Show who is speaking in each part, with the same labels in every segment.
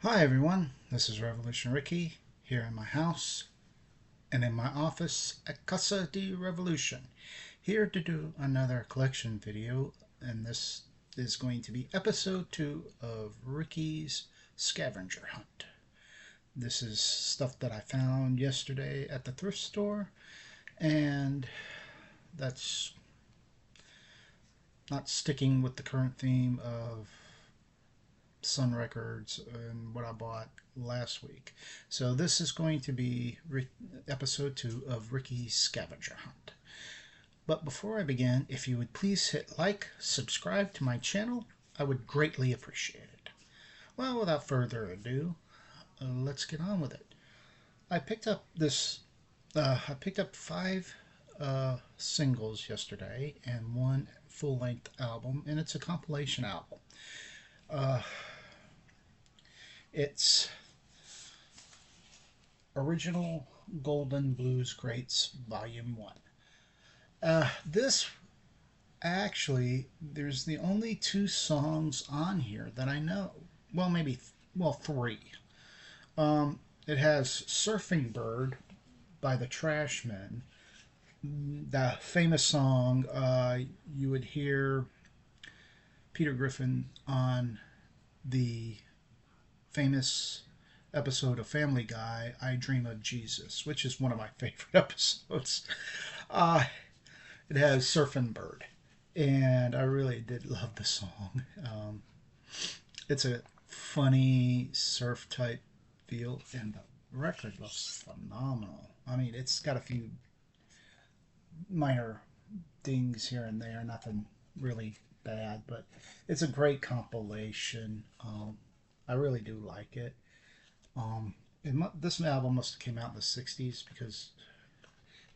Speaker 1: Hi everyone, this is Revolution Ricky here in my house and in my office at Casa de Revolution, here to do another collection video, and this is going to be episode 2 of Ricky's Scavenger Hunt. This is stuff that I found yesterday at the thrift store, and that's not sticking with the current theme of Sun Records and what I bought last week. So this is going to be episode 2 of Ricky's Scavenger Hunt. But before I begin, if you would please hit like, subscribe to my channel, I would greatly appreciate it. Well, without further ado, let's get on with it. I picked up five singles yesterday and one full-length album, and it's a compilation album. It's Original Golden Blues Greats Volume 1. This actually, there's the only two songs on here that I know. Well, three. It has Surfing Bird by the Trashmen. The famous song, you would hear Peter Griffin on the famous episode of Family Guy, I Dream of Jesus, which is one of my favorite episodes. Uh, it has Surfin' Bird, and I really did love the song. It's a funny surf type feel, and the record looks phenomenal. I mean, it's got a few minor dings here and there, nothing really bad, but it's a great compilation. I really do like it. Um, this album must have came out in the 60s because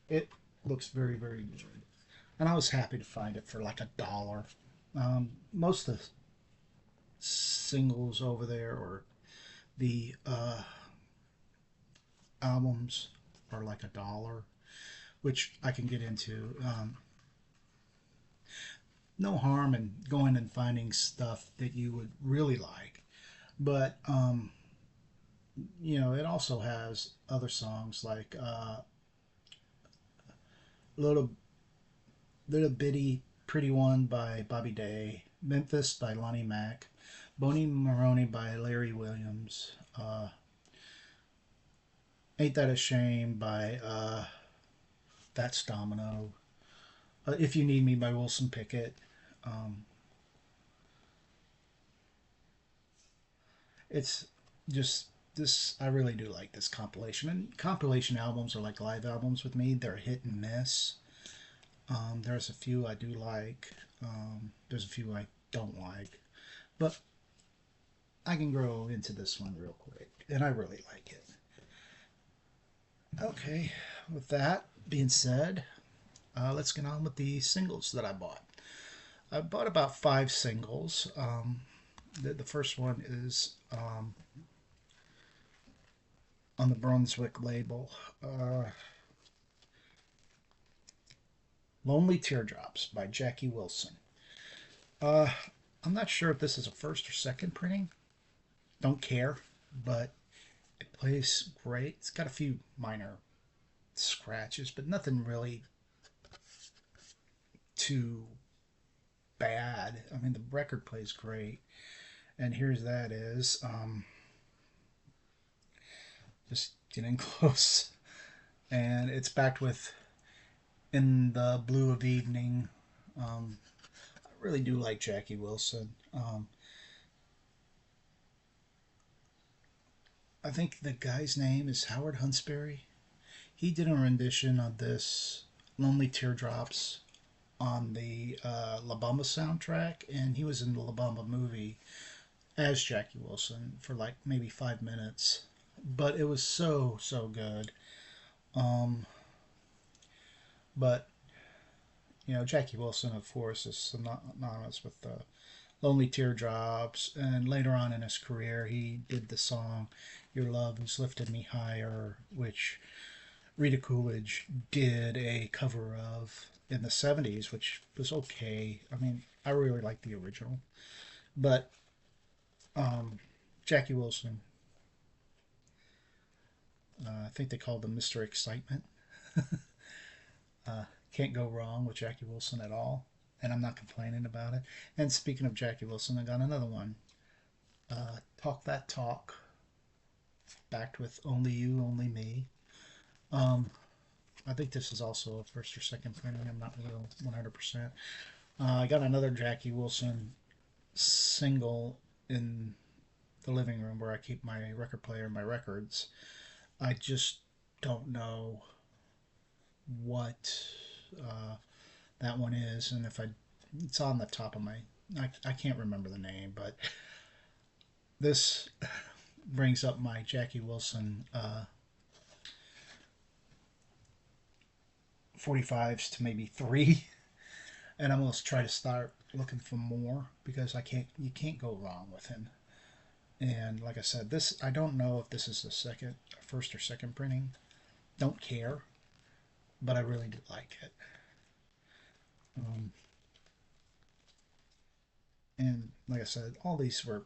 Speaker 1: it looks very, very good. And I was happy to find it for like $1. Most of the singles over there or the albums are like $1, which I can get into. No harm in going and finding stuff that you would really like. But it also has other songs like Little Little Bitty Pretty One by Bobby Day, Memphis by Lonnie Mack, Boney Maroney by Larry Williams, Ain't That a Shame by Fats Domino, If You Need Me by Wilson Pickett. Um, it's just this. I really do like this compilation. And compilation albums are like live albums with me. They're hit and miss. There's a few I do like. There's a few I don't like. But I can grow into this one real quick. And I really like it. Okay, with that being said, let's get on with the singles that I bought. I bought about five singles. The first one is on the Brunswick label. Lonely Teardrops by Jackie Wilson. Uh, I'm not sure if this is a first or second printing. Don't care, but it plays great. It's got a few minor scratches, but nothing really too bad. I mean, the record plays great. And here's that is just getting close. And it's backed with In the Blue of Evening. I really do like Jackie Wilson. I think the guy's name is Howard Hunsberry. He did a rendition of this Lonely Teardrops on the La Bamba soundtrack, and he was in the La Bamba movie as Jackie Wilson for like maybe 5 minutes. But it was so, so good. Um, but, Jackie Wilson, of course, is synonymous with the Lonely Teardrops, and later on in his career, he did the song Your Love Has Lifted Me Higher, which Rita Coolidge did a cover of in the 70s, which was okay. I mean, I really like the original. But Jackie Wilson I think they called them Mr. Excitement. Can't go wrong with Jackie Wilson at all, and I'm not complaining about it. And speaking of Jackie Wilson, I got another one. Talk That Talk, backed with Only You, Only Me. Um, I think this is also a first or second printing. I'm not real 100%. I got another Jackie Wilson single in the living room where I keep my record player and my records. I just don't know what uh, that one is, and if I, it's on the top of my, I can't remember the name, but this brings up my Jackie Wilson 45s to maybe three, and I'm gonna try to start looking for more because I can't, you can't go wrong with him. And like I said, this, I don't know if this is the second, first or second printing. Don't care, but I really do like it. Um, and like I said, all these were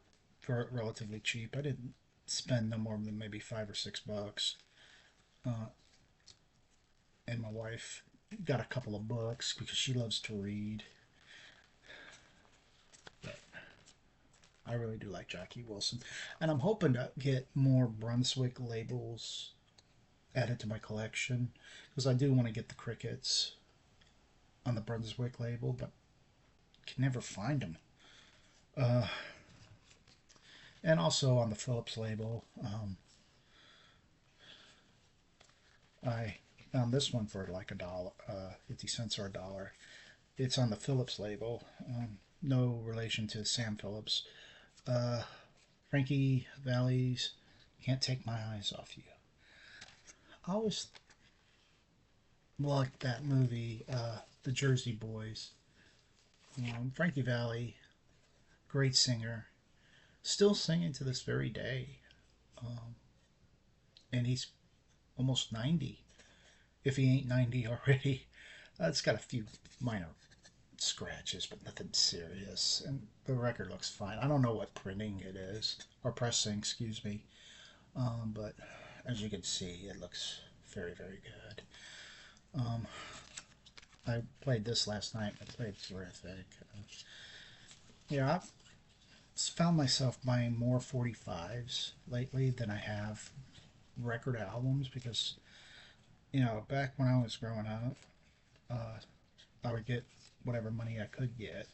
Speaker 1: relatively cheap. I didn't spend no more than maybe $5 or $6. Uh, and my wife got a couple of books because she loves to read. But I really do like Jackie Wilson, and I'm hoping to get more Brunswick labels added to my collection because I do want to get the crickets on the Brunswick label, but can never find them. Uh, and also on the Phillips label, I found this one for like a dollar, 50 cents or a dollar. It's on the Phillips label. No relation to Sam Phillips. Uh, Frankie Valli's Can't Take My Eyes Off You. I always liked that movie, The Jersey Boys. Frankie Valli, great singer, still singing to this very day. Um, and he's almost 90, if he ain't 90 already. It's got a few minor scratches, but nothing serious. And the record looks fine. I don't know what printing it is, or pressing, excuse me. But as you can see, it looks very, very good. Um, I played this last night. I played terrific. Yeah, I've found myself buying more 45s lately than I have record albums because, back when I was growing up, uh, I would get whatever money I could get,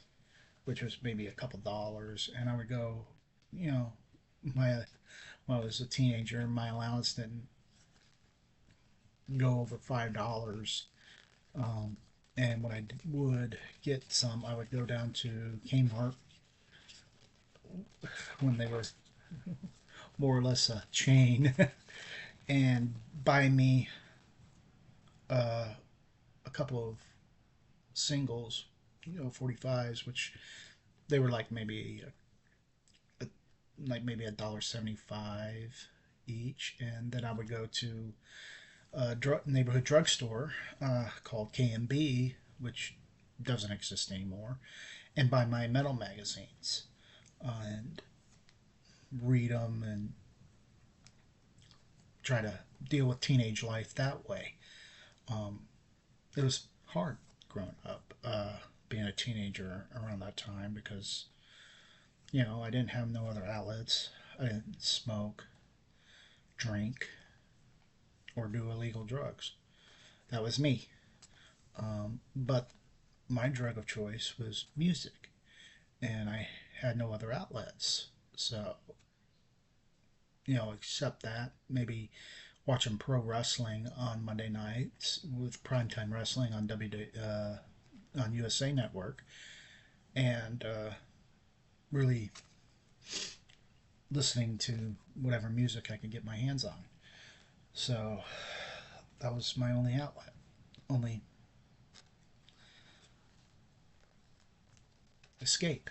Speaker 1: which was maybe a couple dollars, and I would go, you know, my when I was a teenager, my allowance didn't go over $5. Um, and when I would get some, I would go down to Kmart when they were more or less a chain and buy me uh, a couple of singles, 45s, which they were like maybe $1.75 each, and then I would go to a neighborhood drugstore called K&B, which doesn't exist anymore, and buy my metal magazines and read them and try to deal with teenage life that way. Um, it was hard growing up, being a teenager around that time because I didn't have no other outlets. I didn't smoke, drink, or do illegal drugs. That was me. But my drug of choice was music, and I had no other outlets. So, except that, maybe watching pro wrestling on Monday nights with primetime wrestling on on USA Network, and really listening to whatever music I could get my hands on. So that was my only outlet, only escape.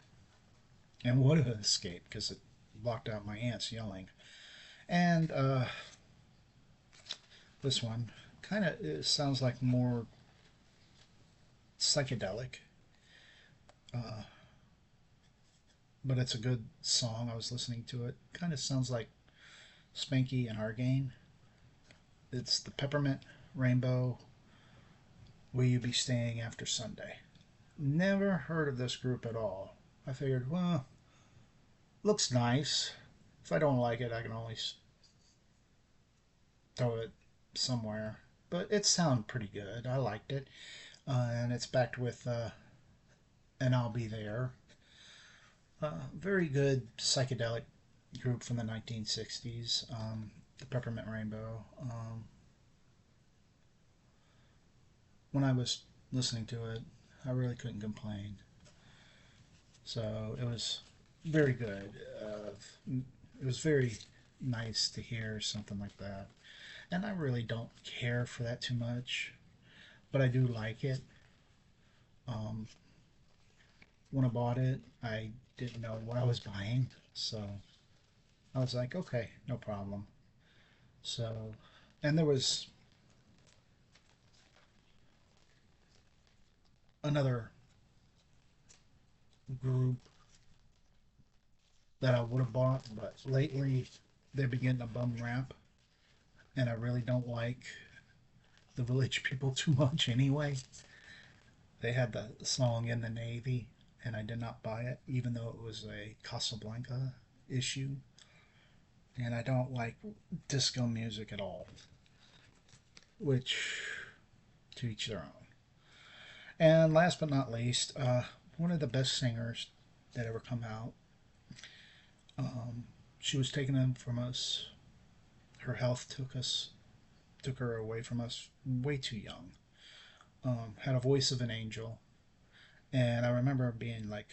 Speaker 1: And what an escape because it blocked out my aunts yelling. And this one kind of sounds like more psychedelic, uh, but it's a good song. I was listening to it. Kind of sounds like Spanky and Argane. It's the Peppermint Rainbow. Will You Be Staying After Sunday? Never heard of this group at all. I figured, well, looks nice. If I don't like it, I can always throw it somewhere. But it sounded pretty good. I liked it. And it's backed with And I'll Be There. Very good psychedelic group from the 1960s. The Peppermint Rainbow. When I was listening to it, I really couldn't complain. So it was very good. It was very nice to hear something like that. And I really don't care for that too much, but I do like it. Um, when I bought it, I didn't know what I was buying, so I was like, okay, no problem. So, and there was another group that I would have bought, but lately they've been getting a bum rap, and I really don't like the Village People too much anyway. They had the song In the Navy, and I did not buy it, even though it was a Casablanca issue. And I don't like disco music at all, which to each their own. And last but not least, one of the best singers that ever come out. She was taken from us. Her health took her away from us way too young. Had a voice of an angel, and I remember being like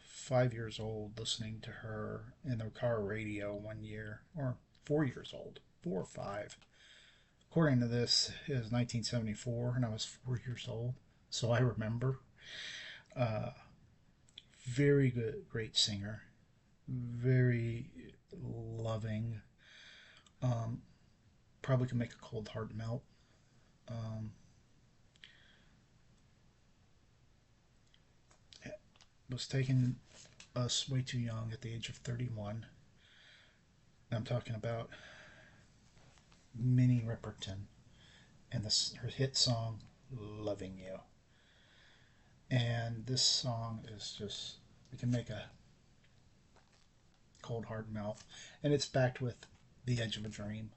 Speaker 1: 5 years old listening to her in the car radio one year, or 4 years old, 4 or 5. According to this, it was 1974, and I was 4 years old, so I remember. Uh, Very good, great singer, very loving. Um, Probably could make a cold heart melt. Um, was taking us way too young at the age of 31. I'm talking about Minnie Riperton and her hit song "Loving You." And this song is just, it can make a cold heart melt, and it's backed with "The Edge of a Dream."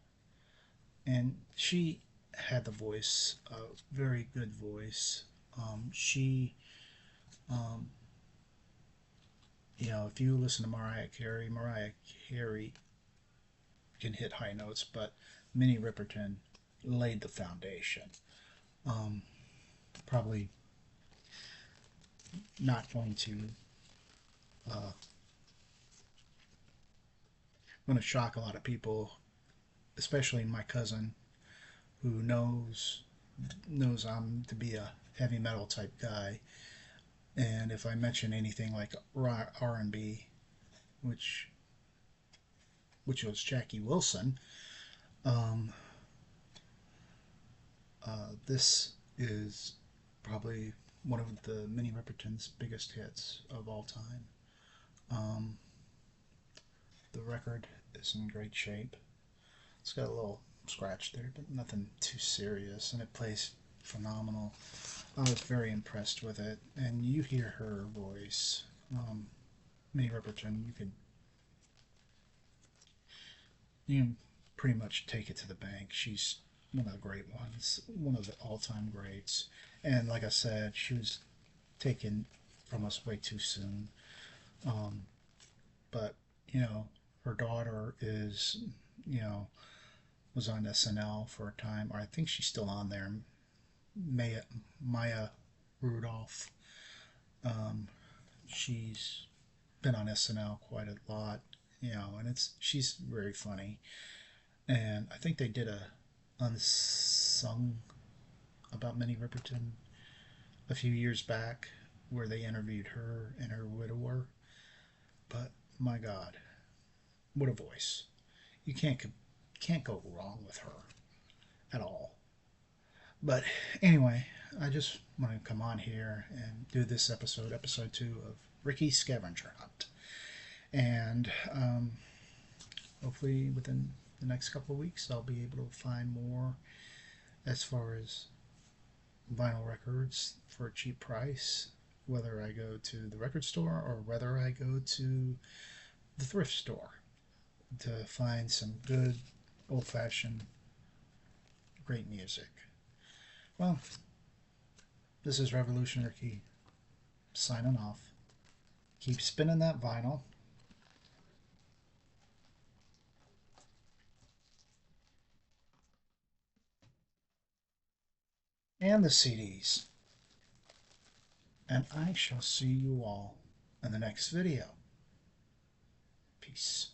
Speaker 1: And she had the voice, a very good voice. She, um, if you listen to Mariah Carey can hit high notes, but Minnie Riperton laid the foundation. Um, Probably not uh, going to shock a lot of people, especially my cousin who knows I'm to be a heavy metal type guy. And if I mention anything like R&B, which which was Jackie Wilson, um, this is probably one of the Minnie Riperton's biggest hits of all time. Um, the record is in great shape. It's got a little scratch there, but nothing too serious, and it plays phenomenal. I was very impressed with it, and you hear her voice, Minnie Riperton. You can pretty much take it to the bank. She's one of the great ones, one of the all-time greats. And like I said, she was taken from us way too soon. Um, but her daughter is, you know, was on SNL for a time, or I think she's still on there. Maya, Maya Rudolph. Um, she's been on SNL quite a lot, and she's very funny. And I think they did a unsung about Minnie Riperton a few years back where they interviewed her and her widower. But my God, what a voice! You can't go wrong with her at all. But anyway, I just want to come on here and do this episode 2 of Ricky's Scavenger Hunt, and hopefully within the next couple of weeks I'll be able to find more as far as vinyl records for a cheap price, whether I go to the record store or whether I go to the thrift store to find some good old-fashioned great music. Well, this is Revolution Ricky signing off. Keep spinning that vinyl. And the CDs. And I shall see you all in the next video. Peace.